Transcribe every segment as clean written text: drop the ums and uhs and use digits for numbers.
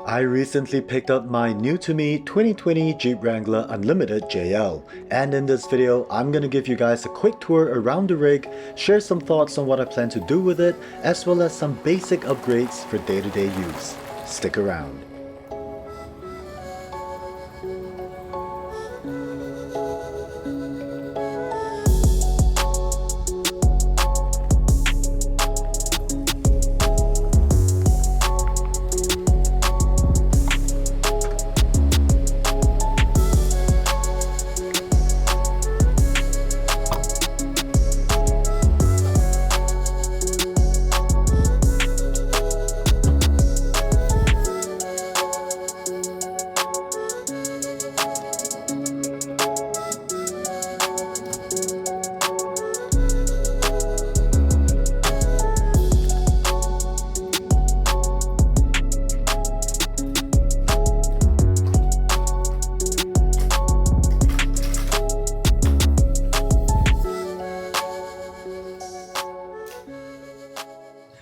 I recently picked up my new to me 2020 Jeep Wrangler Unlimited JL, and in this video I'm gonna give you guys a quick tour around the rig, share some thoughts on what I plan to do with it, as well as some basic upgrades for day-to-day use. Stick around.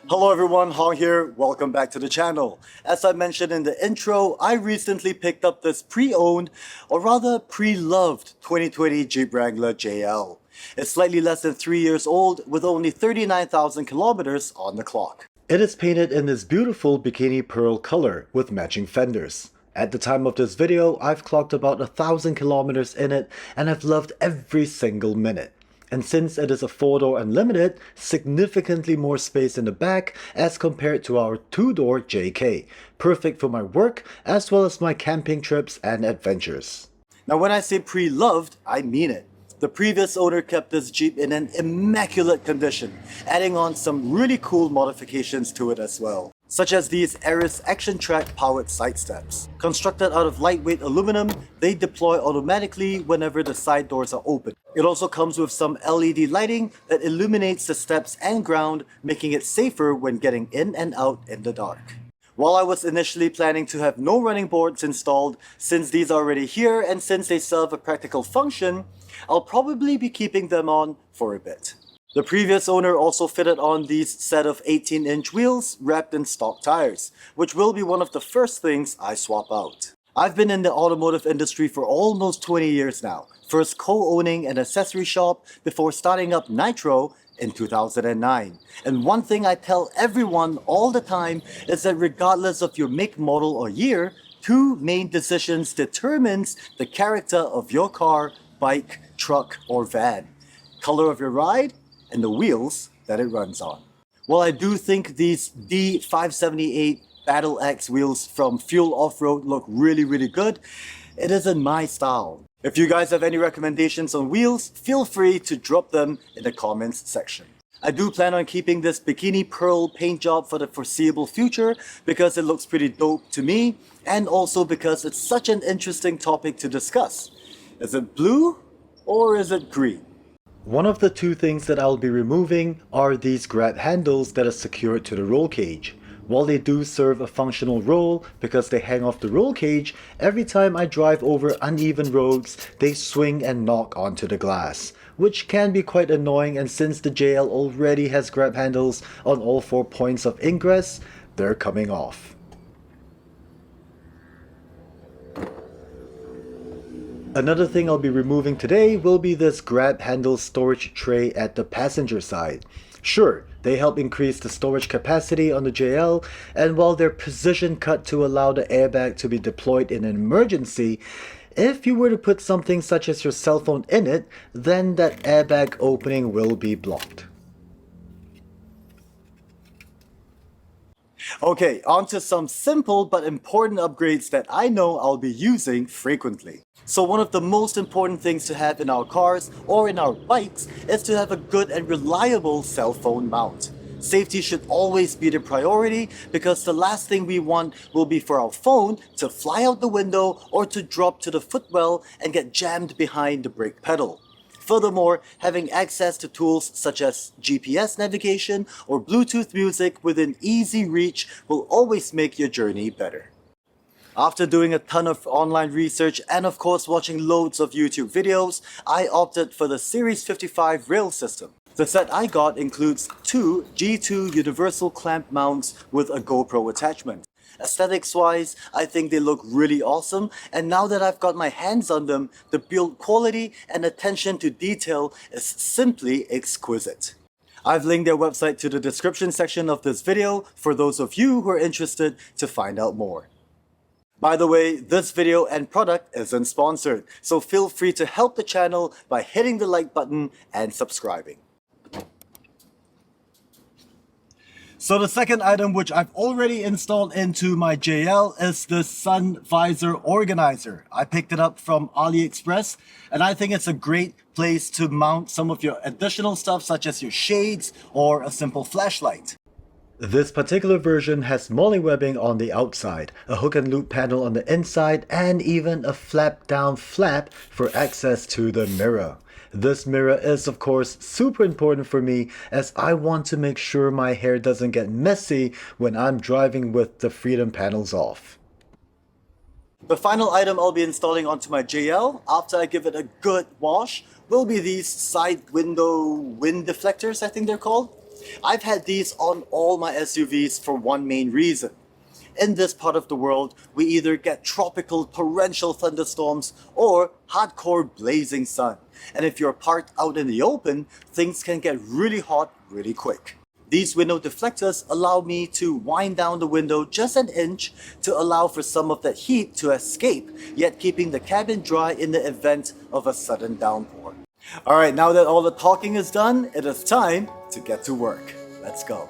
Hello everyone, Hong here. Welcome back to the channel. As I mentioned in the intro, I recently picked up this pre-owned, or rather pre-loved 2020 Jeep Wrangler JL. It's slightly less than 3 years old with only 39,000 kilometers on the clock. It is painted in this beautiful bikini pearl color with matching fenders. At the time of this video, I've clocked about 1,000 kilometers in it and I've loved every single minute. And since it is a 4-door Unlimited, significantly more space in the back as compared to our 2-door JK, perfect for my work as well as my camping trips and adventures. Now when I say pre-loved, I mean it. The previous owner kept this Jeep in an immaculate condition, adding on some really cool modifications to it as well, such as these Aris Action Track powered side steps. Constructed out of lightweight aluminum, they deploy automatically whenever the side doors are open. It also comes with some LED lighting that illuminates the steps and ground, making it safer when getting in and out in the dark. While I was initially planning to have no running boards installed, since these are already here and since they serve a practical function, I'll probably be keeping them on for a bit. The previous owner also fitted on these set of 18-inch wheels wrapped in stock tires, which will be one of the first things I swap out. I've been in the automotive industry for almost 20 years now, first co-owning an accessory shop before starting up Nitro in 2009. And one thing I tell everyone all the time is that regardless of your make, model or year, two main decisions determines the character of your car, bike, truck or van: color of your ride and the wheels that it runs on. While I do think these D578 Battle X wheels from Fuel Off-Road look really good, it isn't my style. If you guys have any recommendations on wheels, feel free to drop them in the comments section. I do plan on keeping this bikini pearl paint job for the foreseeable future because it looks pretty dope to me, and also because it's such an interesting topic to discuss. Is it blue or is it green? One of the two things that I'll be removing are these grab handles that are secured to the roll cage. While they do serve a functional role because they hang off the roll cage, every time I drive over uneven roads, they swing and knock onto the glass, which can be quite annoying, and since the JL already has grab handles on all 4 points of ingress, they're coming off. Another thing I'll be removing today will be this grab handle storage tray at the passenger side. Sure, they help increase the storage capacity on the JL, and while they're position cut to allow the airbag to be deployed in an emergency, if you were to put something such as your cell phone in it, then that airbag opening will be blocked. Okay, on to some simple but important upgrades that I know I'll be using frequently. So one of the most important things to have in our cars or in our bikes is to have a good and reliable cell phone mount. Safety should always be the priority because the last thing we want will be for our phone to fly out the window or to drop to the footwell and get jammed behind the brake pedal. Furthermore, having access to tools such as GPS navigation or Bluetooth music within easy reach will always make your journey better. After doing a ton of online research and of course watching loads of YouTube videos, I opted for the Series 55 rail system. The set I got includes two G2 universal clamp mounts with a GoPro attachment. Aesthetics wise, I think they look really awesome, and now that I've got my hands on them, the build quality and attention to detail is simply exquisite. I've linked their website to the description section of this video for those of you who are interested to find out more. By the way, this video and product isn't sponsored, so feel free to help the channel by hitting the like button and subscribing. So the second item which I've already installed into my JL is the sun visor organizer. I picked it up from AliExpress and I think it's a great place to mount some of your additional stuff such as your shades or a simple flashlight. This particular version has MOLLE webbing on the outside, a hook and loop panel on the inside, and even a flap down flap for access to the mirror. This mirror is of course super important for me as I want to make sure my hair doesn't get messy when I'm driving with the Freedom panels off. The final item I'll be installing onto my JL after I give it a good wash will be these side window wind deflectors, I think they're called. I've had these on all my SUVs for one main reason. In this part of the world, we either get tropical torrential thunderstorms or hardcore blazing sun. And if you're parked out in the open, things can get really hot really quick. These window deflectors allow me to wind down the window just an inch to allow for some of that heat to escape, yet keeping the cabin dry in the event of a sudden downpour. Alright, now that all the talking is done, it is time to get to work. Let's go.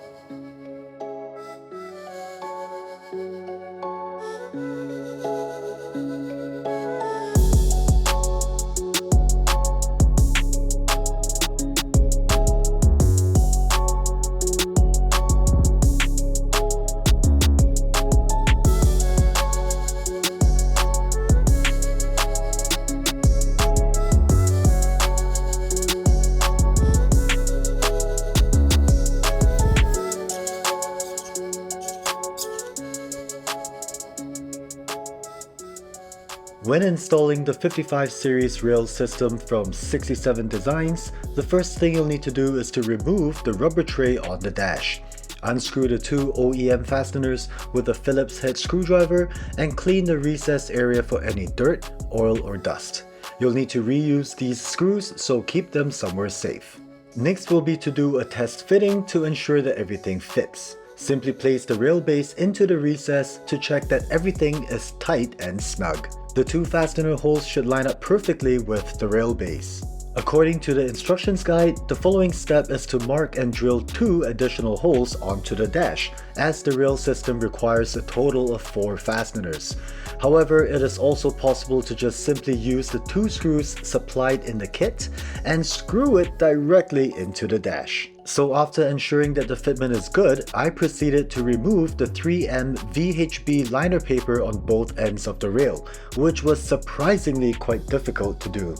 When installing the 55 series rail system from 67 Designs, the first thing you'll need to do is to remove the rubber tray on the dash. Unscrew the two OEM fasteners with a Phillips head screwdriver and clean the recessed area for any dirt, oil or dust. You'll need to reuse these screws, so keep them somewhere safe. Next will be to do a test fitting to ensure that everything fits. Simply place the rail base into the recess to check that everything is tight and snug. The two fastener holes should line up perfectly with the rail base. According to the instructions guide, the following step is to mark and drill 2 additional holes onto the dash, as the rail system requires a total of 4 fasteners. However, it is also possible to just simply use the 2 screws supplied in the kit and screw it directly into the dash. So after ensuring that the fitment is good, I proceeded to remove the 3M VHB liner paper on both ends of the rail, which was surprisingly quite difficult to do.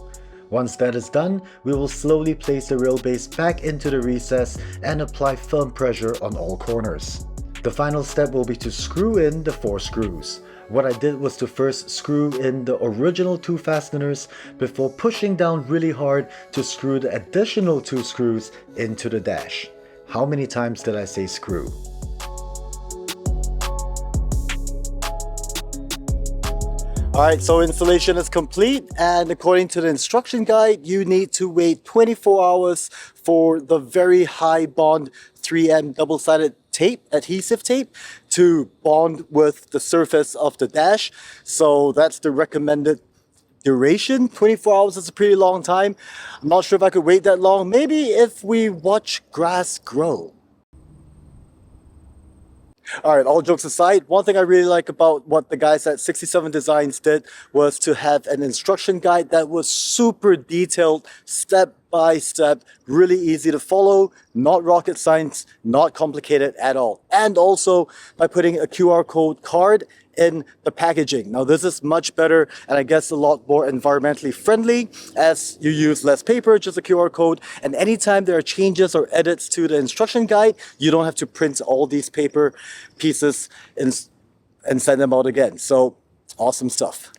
Once that is done, we will slowly place the rail base back into the recess and apply firm pressure on all corners. The final step will be to screw in the 4 screws. What I did was to first screw in the original 2 fasteners before pushing down really hard to screw the additional 2 screws into the dash. How many times did I say screw? Alright, so installation is complete, and according to the instruction guide, you need to wait 24 hours for the very high bond 3M double-sided tape, adhesive tape, to bond with the surface of the dash. So that's the recommended duration. 24 hours is a pretty long time. I'm not sure if I could wait that long. Maybe if we watch grass grow. Alright, all jokes aside, one thing I really like about what the guys at 67 Designs did was to have an instruction guide that was super detailed, step by step, really easy to follow, not rocket science, not complicated at all. And also by putting a QR code card in the packaging. Now this is much better and I guess a lot more environmentally friendly as you use less paper, just a QR code, and anytime there are changes or edits to the instruction guide, you don't have to print all these paper pieces and send them out again. So awesome stuff.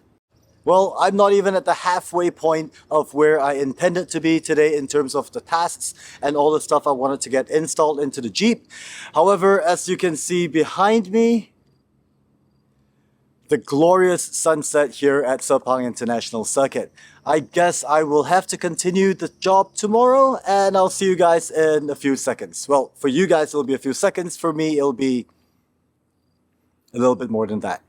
Well, I'm not even at the halfway point of where I intended to be today in terms of the tasks and all the stuff I wanted to get installed into the Jeep. However, as you can see behind me, the glorious sunset here at Sepang International Circuit. I guess I will have to continue the job tomorrow, and I'll see you guys in a few seconds. Well, for you guys it'll be a few seconds, for me it'll be a little bit more than that.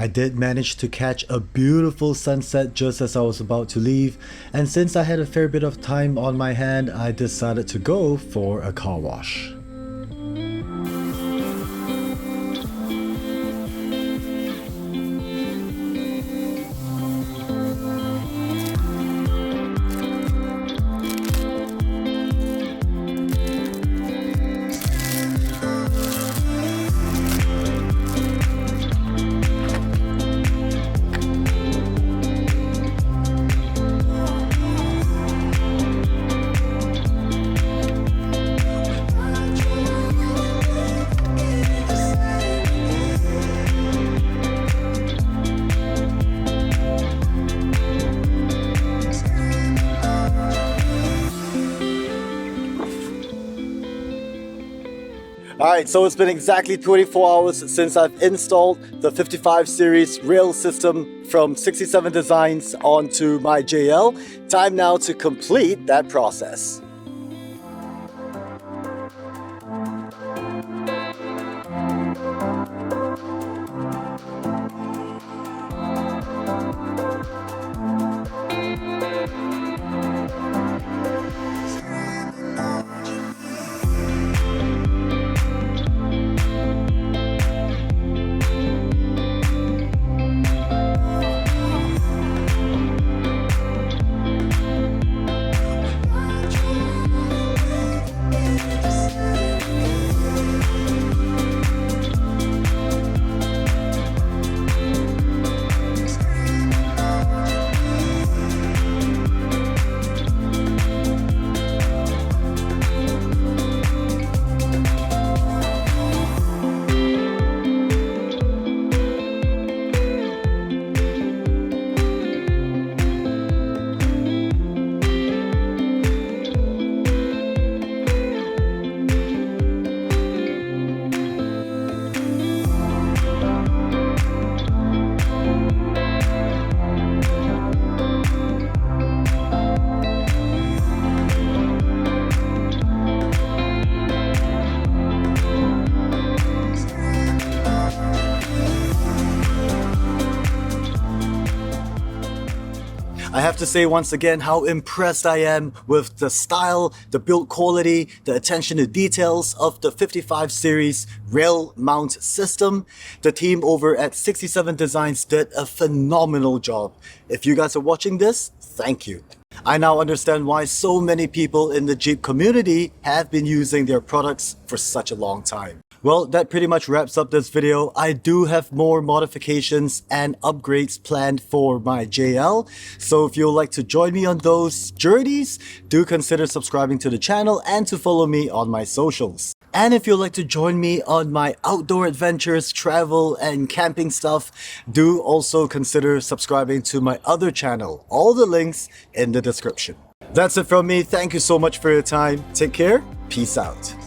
I did manage to catch a beautiful sunset just as I was about to leave, and since I had a fair bit of time on my hand, I decided to go for a car wash. Alright, so it's been exactly 24 hours since I've installed the 55 series rail system from 67 Designs onto my JL. Time now to complete that process. I have to say once again how impressed I am with the style, the build quality, the attention to details of the 55 series rail mount system. The team over at 67 Designs did a phenomenal job. If you guys are watching this, thank you. I now understand why so many people in the Jeep community have been using their products for such a long time. Well, that pretty much wraps up this video. I do have more modifications and upgrades planned for my JL. So if you'd like to join me on those journeys, do consider subscribing to the channel and to follow me on my socials. And if you'd like to join me on my outdoor adventures, travel and camping stuff, do also consider subscribing to my other channel. All the links in the description. That's it from me. Thank you so much for your time. Take care. Peace out.